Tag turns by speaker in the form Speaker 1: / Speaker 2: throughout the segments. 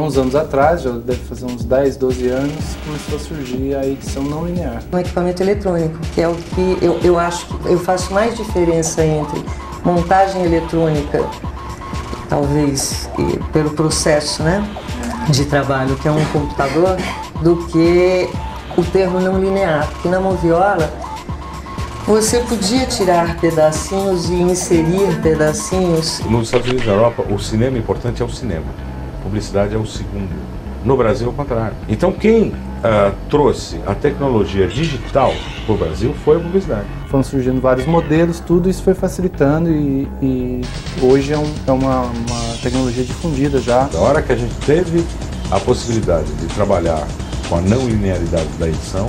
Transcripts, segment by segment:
Speaker 1: uns anos atrás, já deve fazer uns 10, 12 anos, começou a surgir a edição não linear.
Speaker 2: Um equipamento eletrônico, que é o que eu acho que eu faço mais diferença entre montagem eletrônica, talvez pelo processo, né, de trabalho, que é um computador, do que o termo não linear, porque na moviola você podia tirar pedacinhos e inserir pedacinhos.
Speaker 3: Nos Estados Unidos e na Europa, o cinema importante é o cinema, a publicidade é o segundo. No Brasil, é o contrário. Então, quem trouxe a tecnologia digital para o Brasil foi a publicidade.
Speaker 1: Foram surgindo vários modelos, tudo isso foi facilitando e hoje é uma tecnologia difundida já.
Speaker 3: Da hora que a gente teve a possibilidade de trabalhar com a não linearidade da edição,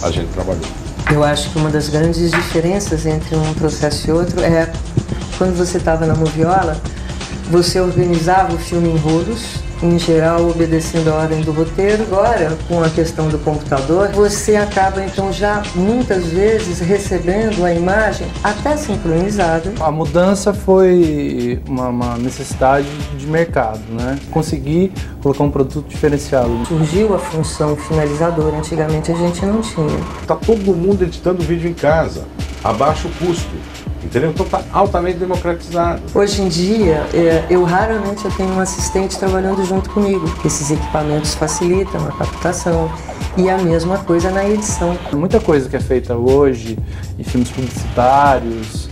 Speaker 3: a gente trabalhou.
Speaker 2: Eu acho que uma das grandes diferenças entre um processo e outro é quando você estava na moviola, você organizava o filme em rolos, em geral obedecendo a ordem do roteiro. Agora, com a questão do computador, você acaba então já muitas vezes recebendo a imagem até sincronizada.
Speaker 1: A mudança foi uma necessidade de mercado, né? Conseguir colocar um produto diferenciado.
Speaker 2: Surgiu a função finalizadora, antigamente a gente não tinha.
Speaker 3: Está todo mundo editando vídeo em casa, a baixo custo. Entendeu? Então está altamente democratizado.
Speaker 2: Hoje em dia, eu raramente tenho um assistente trabalhando junto comigo. Esses equipamentos facilitam a captação e a mesma coisa na edição.
Speaker 1: Muita coisa que é feita hoje em filmes publicitários,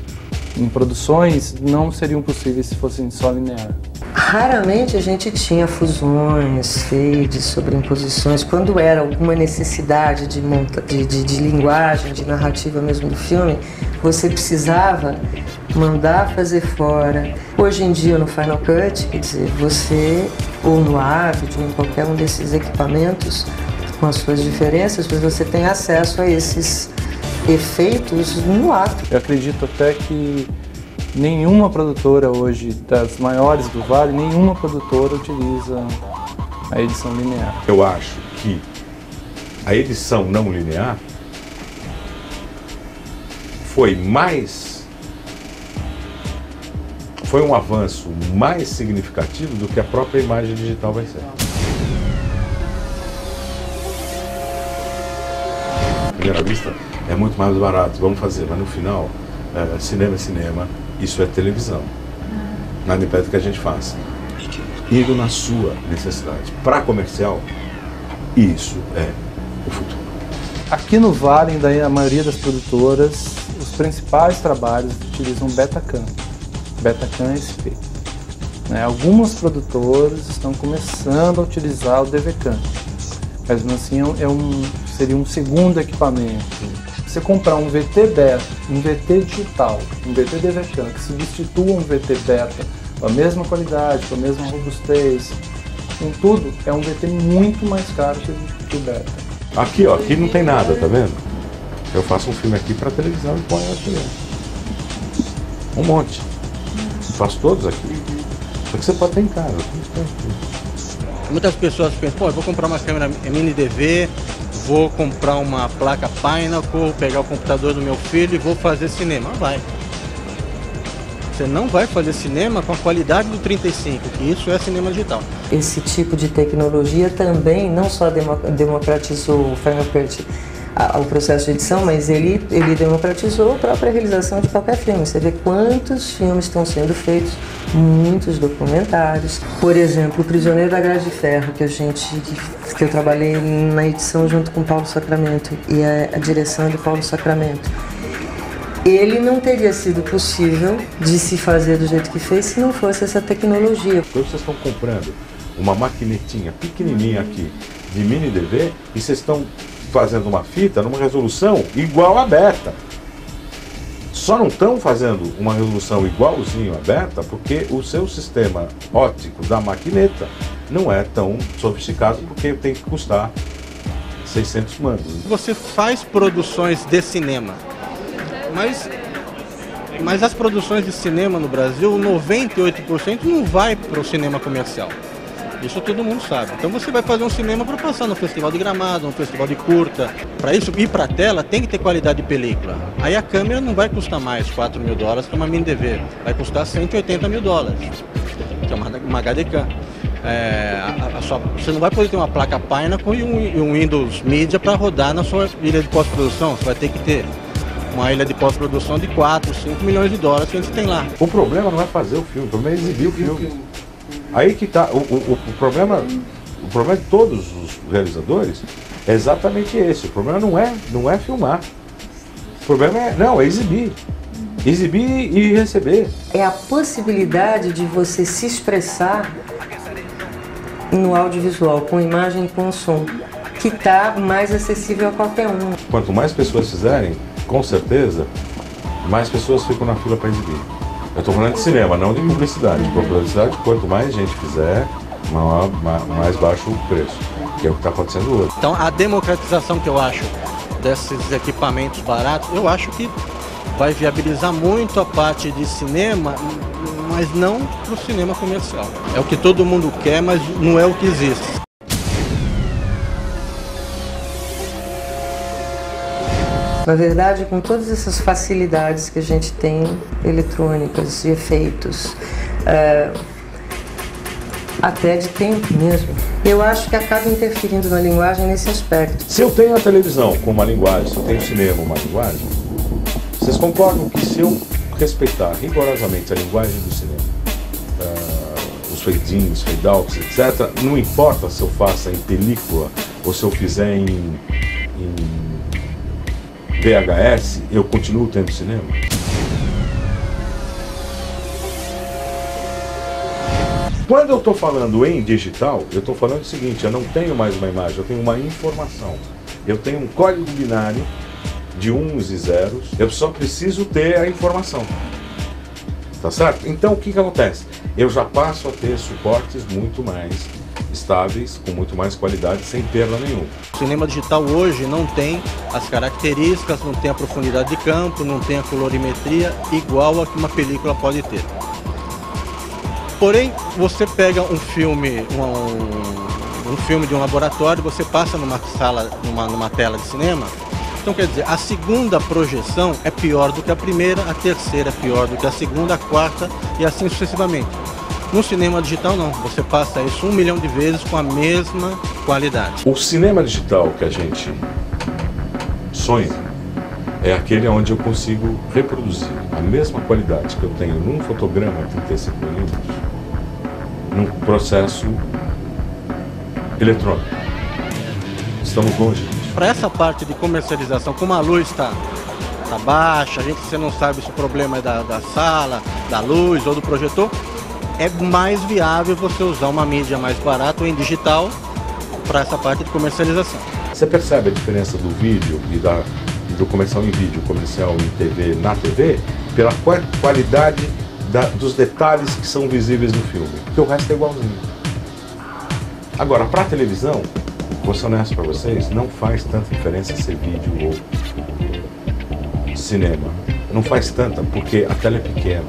Speaker 1: em produções, não seriam possíveis se fossem só linear.
Speaker 2: Raramente a gente tinha fusões, fades, sobreimposições. Quando era alguma necessidade de linguagem, de narrativa mesmo do filme, você precisava mandar fazer fora. Hoje em dia no Final Cut, quer dizer, você, ou no Avid, ou em qualquer um desses equipamentos, com as suas diferenças, você tem acesso a esses efeitos no ato.
Speaker 1: Eu acredito até que nenhuma produtora hoje, das maiores do Vale, nenhuma produtora utiliza a edição linear.
Speaker 3: Eu acho que a edição não linear foi um avanço mais significativo do que a própria imagem digital vai ser. À primeira vista é muito mais barato, vamos fazer, mas no final, cinema é cinema, isso é televisão. Nada impede que a gente faça. Indo na sua necessidade. Para comercial, isso é o futuro.
Speaker 1: Aqui no Vale, daí a maioria das produtoras, os principais trabalhos utilizam Betacam SP. Algumas produtoras estão começando a utilizar o DVCam, mas assim seria um segundo equipamento. Você comprar um VT beta, um VT digital, um VT DVCam, que substitua um VT beta com a mesma qualidade, com a mesma robustez, com tudo, é um VT muito mais caro que o beta.
Speaker 3: Aqui, ó, aqui não tem nada, tá vendo? Eu faço um filme aqui para televisão e ponho na TV. Um monte. Faço todos aqui. Só que você pode ter em casa.
Speaker 4: Muitas pessoas pensam, pô, eu vou comprar uma câmera mini DV, vou comprar uma placa Pinnacle, vou pegar o computador do meu filho e vou fazer cinema. Vai. Você não vai fazer cinema com a qualidade do 35, que isso é cinema digital.
Speaker 2: Esse tipo de tecnologia também não só democratizou o Final Cut, o processo de edição, mas ele democratizou a própria realização de qualquer filme. Você vê quantos filmes estão sendo feitos, muitos documentários. Por exemplo, O Prisioneiro da Grade de Ferro, que eu trabalhei na edição junto com Paulo Sacramento e a direção de Paulo Sacramento. Ele não teria sido possível de se fazer do jeito que fez se não fosse essa tecnologia.
Speaker 3: Quando vocês estão comprando uma maquinetinha pequenininha aqui de mini DV e vocês estão fazendo uma fita numa resolução igual a beta. Só não estão fazendo uma resolução igualzinho a beta porque o seu sistema óptico da maquineta não é tão sofisticado, porque tem que custar 600 mangos.
Speaker 4: Você faz produções de cinema, mas as produções de cinema no Brasil, 98% não vai para o cinema comercial. Isso todo mundo sabe. Então você vai fazer um cinema para passar no Festival de Gramado, no Festival de Curta. Para isso ir para a tela tem que ter qualidade de película. Aí a câmera não vai custar mais $4 mil que uma mini DV. Vai custar $180 mil, que é uma HDCam. Você não vai poder ter uma placa Pinnacle e um Windows Media para rodar na sua ilha de pós-produção. Você vai ter que ter uma ilha de pós-produção de 4, 5 milhões de dólares que a gente tem lá.
Speaker 3: O problema não é fazer o filme, o problema é exibir o filme. Aí que tá, o problema de todos os realizadores é exatamente esse. O problema não é filmar. O problema é exibir. Exibir e receber.
Speaker 2: É a possibilidade de você se expressar no audiovisual, com imagem e com som, que está mais acessível a qualquer um.
Speaker 3: Quanto mais pessoas fizerem, com certeza, mais pessoas ficam na fila para exibir. Eu estou falando de cinema, não de publicidade. De publicidade, quanto mais gente fizer, mais baixo o preço, que é o que está acontecendo hoje.
Speaker 4: Então, a democratização que eu acho desses equipamentos baratos, eu acho que vai viabilizar muito a parte de cinema, mas não para o cinema comercial. É o que todo mundo quer, mas não é o que existe.
Speaker 2: Na verdade, com todas essas facilidades que a gente tem, eletrônicas, de efeitos, até de tempo mesmo, eu acho que acaba interferindo na linguagem nesse aspecto.
Speaker 3: Se eu tenho a televisão com uma linguagem, se eu tenho o cinema uma linguagem, vocês concordam que se eu respeitar rigorosamente a linguagem do cinema, os fade-ins, fade-outs, etc., não importa se eu faça em película ou se eu fizer em VHS, eu continuo tendo cinema? Quando eu estou falando em digital, eu estou falando o seguinte: eu não tenho mais uma imagem, eu tenho uma informação. Eu tenho um código binário de uns e zeros, eu só preciso ter a informação. Tá certo? Então o que acontece? Eu já passo a ter suportes muito mais estáveis, com muito mais qualidade, sem perda nenhuma.
Speaker 4: O cinema digital hoje não tem as características, não tem a profundidade de campo, não tem a colorimetria igual a que uma película pode ter. Porém, você pega um filme, um filme de um laboratório, você passa numa sala, numa tela de cinema. Então, quer dizer, a segunda projeção é pior do que a primeira, a terceira é pior do que a segunda, a quarta e assim sucessivamente. No cinema digital não, você passa isso 1 milhão de vezes com a mesma qualidade.
Speaker 3: O cinema digital que a gente sonha é aquele onde eu consigo reproduzir a mesma qualidade que eu tenho num fotograma de 35 minutos num processo eletrônico. Estamos longe disso.
Speaker 4: Para essa parte de comercialização, como a luz está baixa, você não sabe se o problema é da sala, da luz ou do projetor, é mais viável você usar uma mídia mais barata ou em digital para essa parte de comercialização.
Speaker 3: Você percebe a diferença do vídeo e do comercial em vídeo, comercial em TV, na TV, pela qualidade dos detalhes que são visíveis no filme, porque o resto é igualzinho. Agora, para a televisão, vou ser honesto para vocês, não faz tanta diferença ser vídeo ou cinema. Não faz tanta, porque a tela é pequena.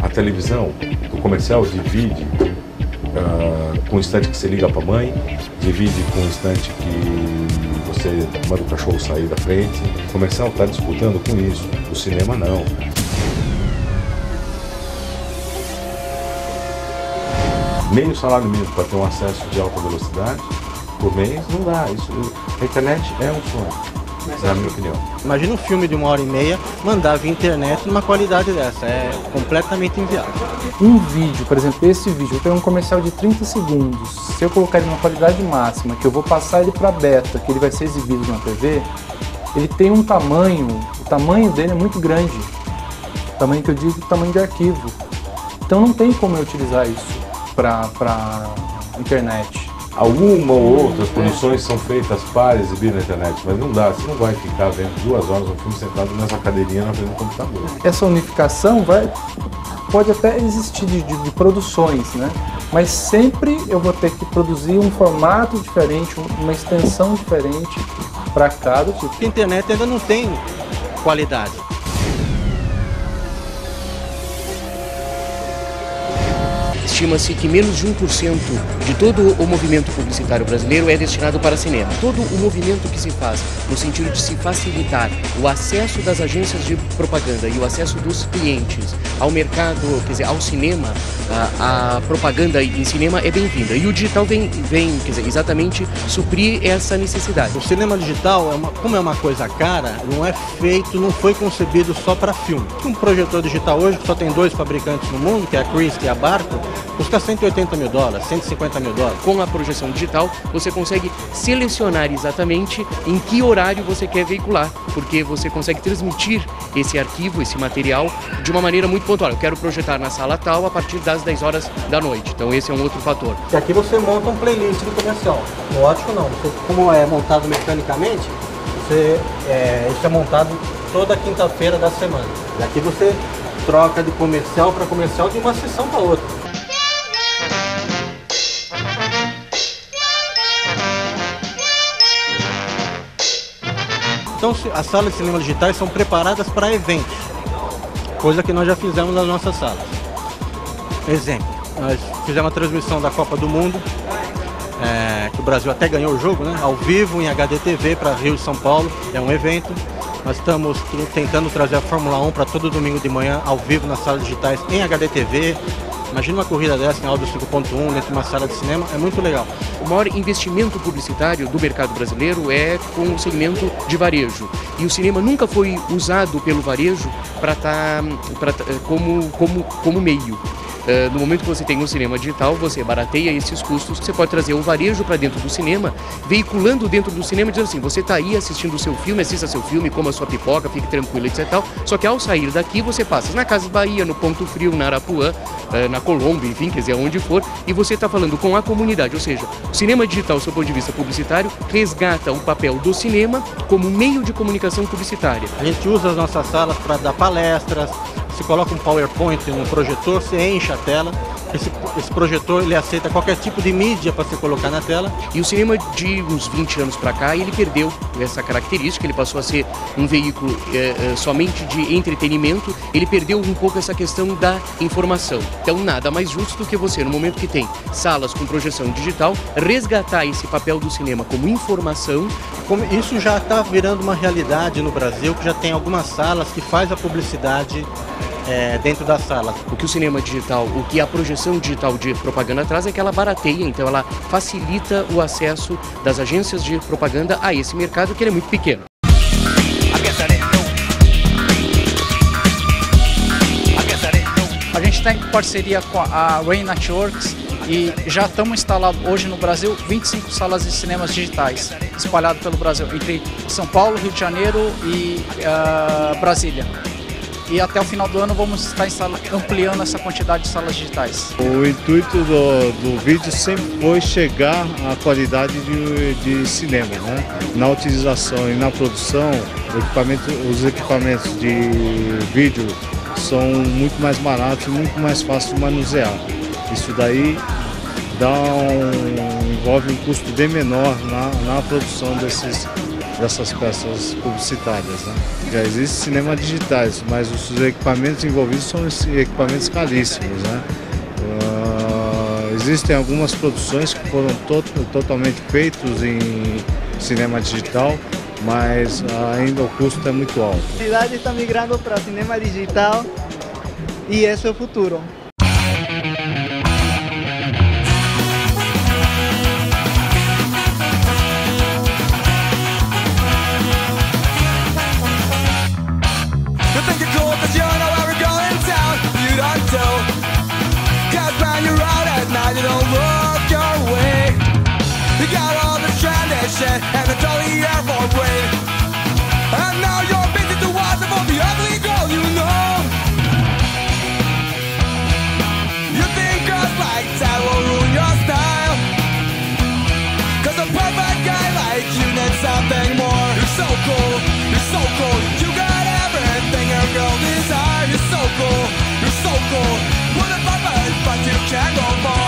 Speaker 3: A televisão, o comercial divide com o instante que você liga para a mãe, divide com o instante que você manda o cachorro sair da frente. O comercial está disputando com isso, o cinema não. Meio salário mínimo para ter um acesso de alta velocidade por mês, não dá. A internet é um sonho, na minha opinião.
Speaker 4: Imagina um filme de 1h30 mandar via internet numa qualidade dessa, é completamente inviável.
Speaker 1: Um vídeo, por exemplo, esse vídeo, eu tenho um comercial de 30 segundos. Se eu colocar ele numa qualidade máxima, que eu vou passar ele para beta, que ele vai ser exibido na TV, ele tem um tamanho, o tamanho dele é muito grande. O tamanho que eu digo, o tamanho de arquivo. Então não tem como eu utilizar isso para internet.
Speaker 3: Alguma ou outras produções são feitas para exibir na internet, mas não dá, você não vai ficar vendo 2 horas um filme sentado nessa cadeirinha na frente do computador.
Speaker 1: Essa unificação pode até existir de produções, né? Mas sempre eu vou ter que produzir um formato diferente, uma extensão diferente para cada tipo.
Speaker 4: A internet ainda não tem qualidade.
Speaker 5: estima-se que menos de 1% de todo o movimento publicitário brasileiro é destinado para cinema. Todo o movimento que se faz no sentido de se facilitar o acesso das agências de propaganda e o acesso dos clientes ao mercado, quer dizer, ao cinema, a propaganda em cinema é bem-vinda. E o digital vem quer dizer, exatamente suprir essa necessidade.
Speaker 4: O cinema digital, como é uma coisa cara, não foi concebido só para filme. Um projetor digital hoje, que só tem 2 fabricantes no mundo, que é a Christie e a Barco, custa $180 mil, $150 mil.
Speaker 5: Com a projeção digital, você consegue selecionar exatamente em que horário você quer veicular, porque você consegue transmitir esse arquivo, esse material, de uma maneira muito pontual. Eu quero projetar na sala tal a partir das 10 horas da noite. Então esse é um outro fator.
Speaker 4: E aqui você monta um playlist de comercial. No ótico não. Como é montado mecanicamente, isso é montado toda quinta-feira da semana. E aqui você troca de comercial para comercial de uma sessão para outra. Então as salas de cinema digitais são preparadas para eventos, coisa que nós já fizemos nas nossas salas. Exemplo, nós fizemos a transmissão da Copa do Mundo, que o Brasil até ganhou o jogo, né? Ao vivo em HDTV para Rio e São Paulo, é um evento. Nós estamos tentando trazer a Fórmula 1 para todo domingo de manhã, ao vivo nas salas digitais em HDTV. Imagina uma corrida dessa em áudio 5.1 dentro de uma sala de cinema, é muito legal.
Speaker 5: O maior investimento publicitário do mercado brasileiro é com o segmento de varejo. E o cinema nunca foi usado pelo varejo como meio. No momento que você tem um cinema digital, você barateia esses custos, você pode trazer o varejo para dentro do cinema, veiculando dentro do cinema, dizendo assim, você está aí assistindo o seu filme, assista seu filme, coma a sua pipoca, fique tranquilo, etc. Só que ao sair daqui, você passa na Casas Bahia, no Ponto Frio, na Arapuã, na Colômbia, enfim, quer dizer, onde for, e você está falando com a comunidade. Ou seja, o cinema digital, do seu ponto de vista publicitário, resgata o papel do cinema como meio de comunicação publicitária.
Speaker 4: A gente usa as nossas salas para dar palestras. Você coloca um PowerPoint no projetor, você enche a tela. Esse projetor ele aceita qualquer tipo de mídia para você colocar na tela.
Speaker 5: E o cinema de uns 20 anos para cá, ele perdeu essa característica, ele passou a ser um veículo somente de entretenimento, ele perdeu um pouco essa questão da informação. Então nada mais justo do que você, no momento que tem salas com projeção digital, resgatar esse papel do cinema como informação.
Speaker 4: Isso já está virando uma realidade no Brasil, que já tem algumas salas que faz a publicidade dentro da sala.
Speaker 5: O que o cinema digital, o que a projeção digital de propaganda traz é que ela barateia, então ela facilita o acesso das agências de propaganda a esse mercado que ele é muito pequeno.
Speaker 6: A gente está em parceria com a Rain Networks e já estamos instalados hoje no Brasil 25 salas de cinemas digitais espalhadas pelo Brasil, entre São Paulo, Rio de Janeiro e Brasília. E até o final do ano vamos estar ampliando essa quantidade de salas digitais.
Speaker 7: O intuito do vídeo sempre foi chegar à qualidade de cinema, né? Na utilização e na produção, os equipamentos de vídeo são muito mais baratos e muito mais fáceis de manusear. Isso daí envolve um custo bem menor na produção dessas peças publicitárias, né? Já existem cinemas digitais, mas os equipamentos envolvidos são equipamentos caríssimos, né? Existem algumas produções que foram totalmente feitas em cinema digital, mas ainda o custo é muito alto.
Speaker 8: A cidade está migrando para cinema digital e esse é o futuro.
Speaker 9: You don't look your way. You got all the tradition and the jolly airport way. And now you're busy to watch for the ugly girl you know. You think girls like that will ruin your style, 'cause a perfect guy like you needs something more. You're so cool, you're so cool. You got everything a girl desires. You're so cool, you're so cool. Put a puppet, but you can't go far.